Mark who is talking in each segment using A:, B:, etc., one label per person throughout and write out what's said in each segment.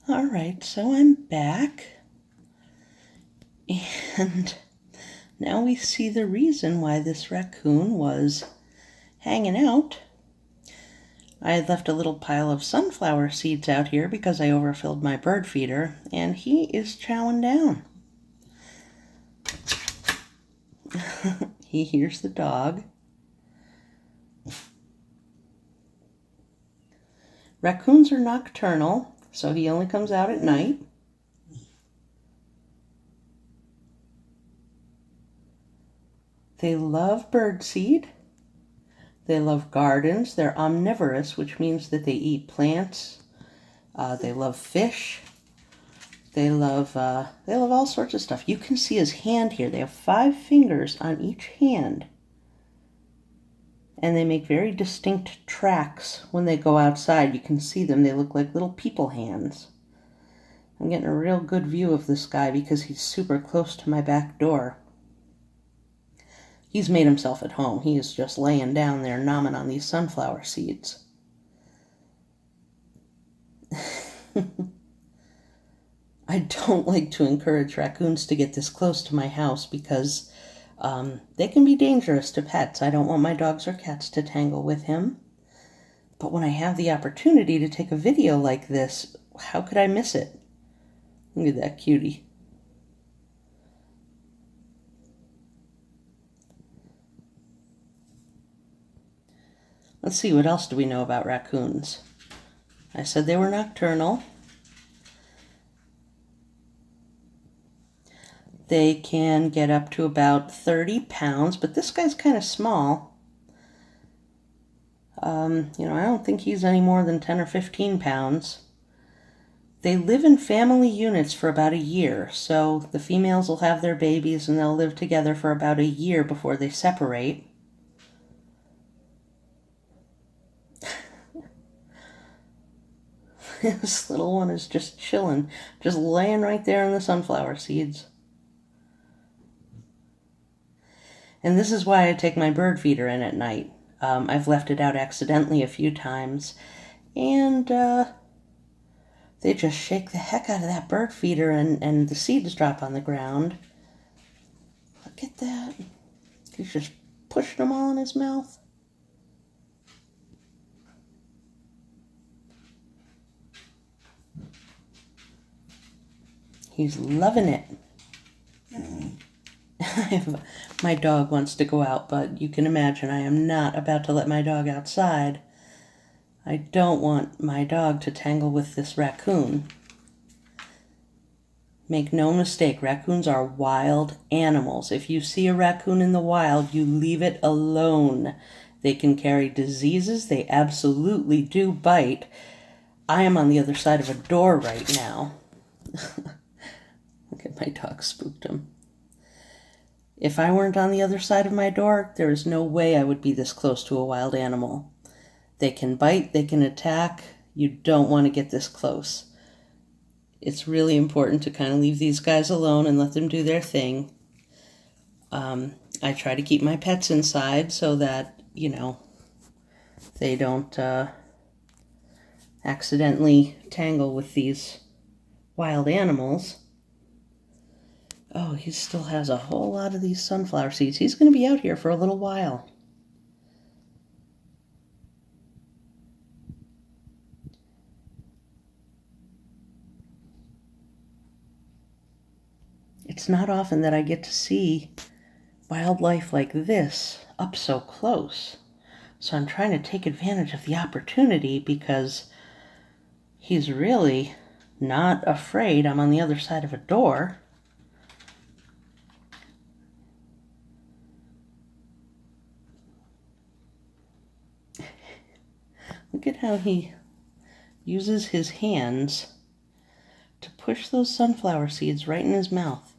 A: All right, so I'm back, and now we see the reason why this raccoon was hanging out. I had left a little pile of sunflower seeds out here because I overfilled my bird feeder, and he is chowing down. He hears the dog. Raccoons are nocturnal, so he only comes out at night. They love birdseed. They love gardens. They're omnivorous, which means that they eat plants. They love fish. They love all sorts of stuff. You can see his hand here. They have 5 fingers on each hand. And they make very distinct tracks when they go outside. You can see them. They look like little people hands. I'm getting a real good view of this guy because he's super close to my back door. He's made himself at home. He is just laying down there nomming on these sunflower seeds. I don't like to encourage raccoons to get this close to my house because they can be dangerous to pets. I don't want my dogs or cats to tangle with him. But when I have the opportunity to take a video like this, how could I miss it? Look at that cutie. Let's see, what else do we know about raccoons? I said they were nocturnal. They can get up to about 30 pounds, but this guy's kind of small. I don't think he's any more than 10 or 15 pounds. They live in family units for about a year, so the females will have their babies and they'll live together for about a year before they separate. This little one is just chilling, just laying right there in the sunflower seeds. And this is why I take my bird feeder in at night. I've left it out accidentally a few times, and they just shake the heck out of that bird feeder and the seeds drop on the ground. Look at that. He's just pushing them all in his mouth. He's loving it. My dog wants to go out, but you can imagine I am not about to let my dog outside. I don't want my dog to tangle with this raccoon. Make no mistake, raccoons are wild animals. If you see a raccoon in the wild, you leave it alone. They can carry diseases. They absolutely do bite. I am on the other side of a door right now. Look at my dog, spooked him. If I weren't on the other side of my door, there is no way I would be this close to a wild animal. They can bite, they can attack. You don't want to get this close. It's really important to kind of leave these guys alone and let them do their thing. I try to keep my pets inside so that, they don't accidentally tangle with these wild animals. Oh, he still has a whole lot of these sunflower seeds. He's going to be out here for a little while. It's not often that I get to see wildlife like this up so close. So I'm trying to take advantage of the opportunity because he's really not afraid I'm on the other side of a door. Look at how he uses his hands to push those sunflower seeds right in his mouth.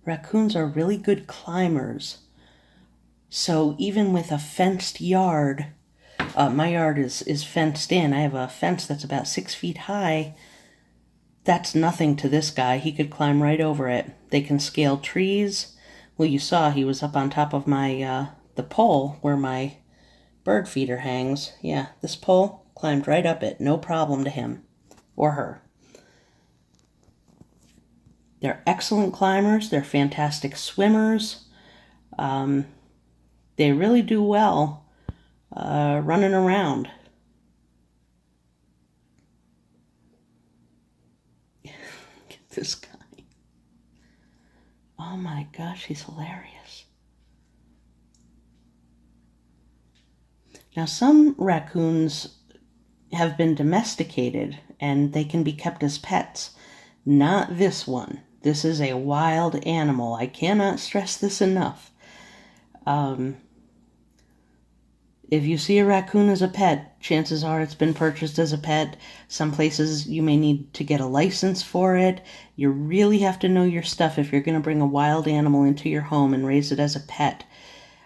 A: Raccoons are really good climbers. So even with a fenced yard, my yard is fenced in. I have a fence that's about 6 feet high, That's nothing to this guy. He could climb right over it. They can scale trees. Well, you saw he was up on top of my, the pole where my bird feeder hangs. Yeah, this pole climbed right up it. No problem to him or her. They're excellent climbers. They're fantastic swimmers. They really do well running around. Look at this guy. Oh my gosh, he's hilarious. Now, some raccoons have been domesticated and they can be kept as pets. Not this one. This is a wild animal. I cannot stress this enough. If you see a raccoon as a pet, chances are it's been purchased as a pet. Some places you may need to get a license for it. You really have to know your stuff if you're going to bring a wild animal into your home and raise it as a pet.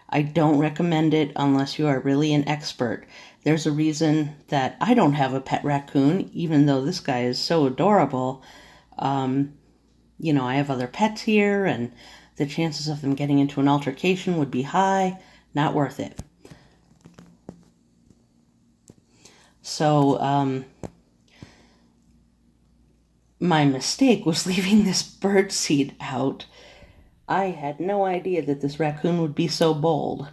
A: I don't recommend it unless you are really an expert. There's a reason that I don't have a pet raccoon, even though this guy is so adorable. I have other pets here, and the chances of them getting into an altercation would be high. Not worth it. So, my mistake was leaving this bird seed out. I had no idea that this raccoon would be so bold.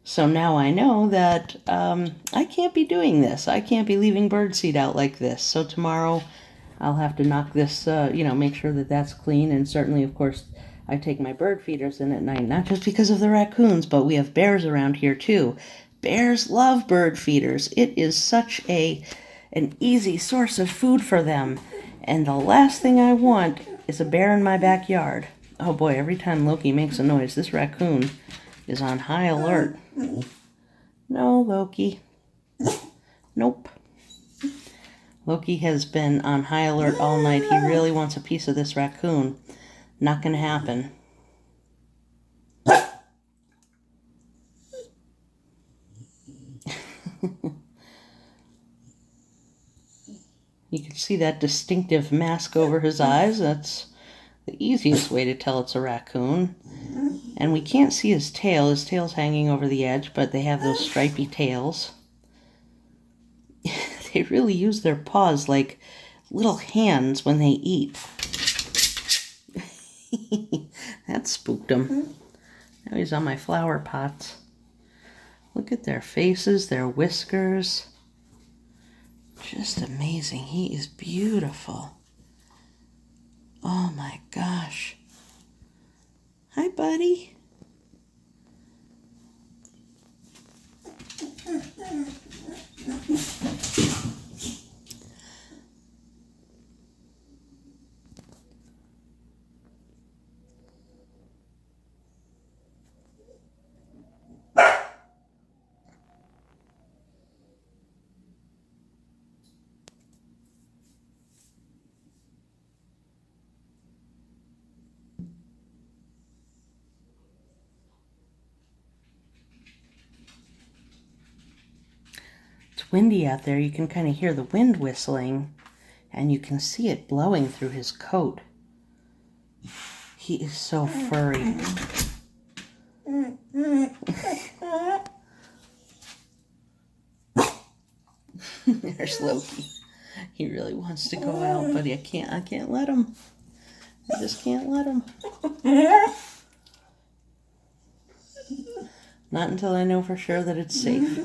A: So now I know that I can't be doing this. I can't be leaving birdseed out like this. So tomorrow I'll have to knock this, make sure that that's clean. And certainly, of course, I take my bird feeders in at night, not just because of the raccoons, but we have bears around here too. Bears love bird feeders. It is such an easy source of food for them. And the last thing I want is a bear in my backyard. Oh boy, every time Loki makes a noise, this raccoon is on high alert. No, Loki. Nope. Loki has been on high alert all night. He really wants a piece of this raccoon. Not gonna happen. You can see that distinctive mask over his eyes. That's the easiest way to tell it's a raccoon. And we can't see his tail. His tail's hanging over the edge, but they have those stripy tails. They really use their paws like little hands when they eat. That spooked him. Now he's on my flower pots. Look at their faces, their whiskers. Just amazing. He is beautiful. Oh my gosh. Hi, buddy. It's windy out there. You can kind of hear the wind whistling, and you can see it blowing through his coat. He is so furry. There's Loki. He really wants to go out, but I can't let him. I just can't let him. Not until I know for sure that it's safe.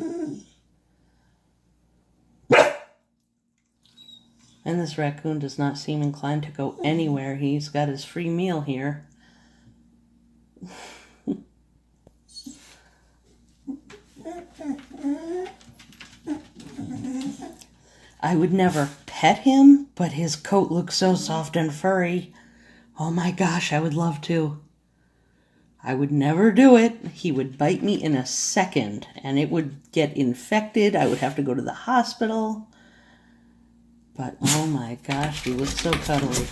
A: And this raccoon does not seem inclined to go anywhere. He's got his free meal here. I would never pet him, but his coat looks so soft and furry. Oh my gosh, I would love to. I would never do it. He would bite me in a second, and it would get infected. I would have to go to the hospital. But oh my gosh, he looks so cuddly.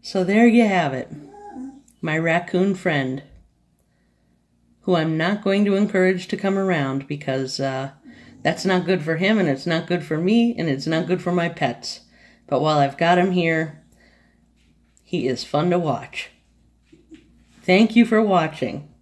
A: So there you have it. My raccoon friend. who I'm not going to encourage to come around because that's not good for him, and it's not good for me, and it's not good for my pets. But while I've got him here, he is fun to watch. Thank you for watching.